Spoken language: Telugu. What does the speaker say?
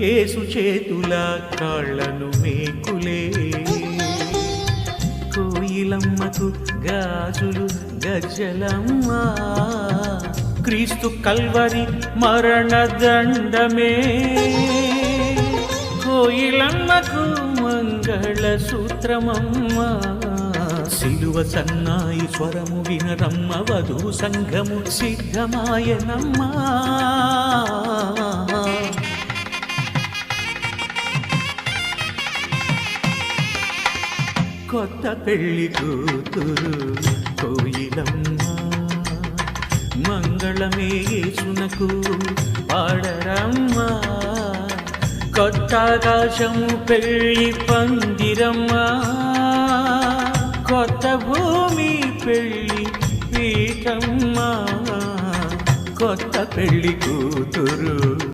యేసు చేతుల కాళ్ళను మేకులే, కోయిలమ్మకు గాజులు గజ్జలమ్మ, క్రీస్తు కల్వరి మరణదండమే, కోయిలమ్మకు మంగళ సూత్రమమ్మ, సిలువ సన్నాయి స్వరము వినరమ్మ, వధూ సంఘము సిద్ధమాయనమ్మా. కొత్త పెళ్లి కూతురు కోయిలమ్మ, మంగళమే యేసునకు పాడరమ్మా, కొత్త ఆకాశము పెళ్లి పందిరమ్మా, కొత్త భూమి పెళ్లి పీఠమ్మా, కొత్త పెళ్లి కూతురు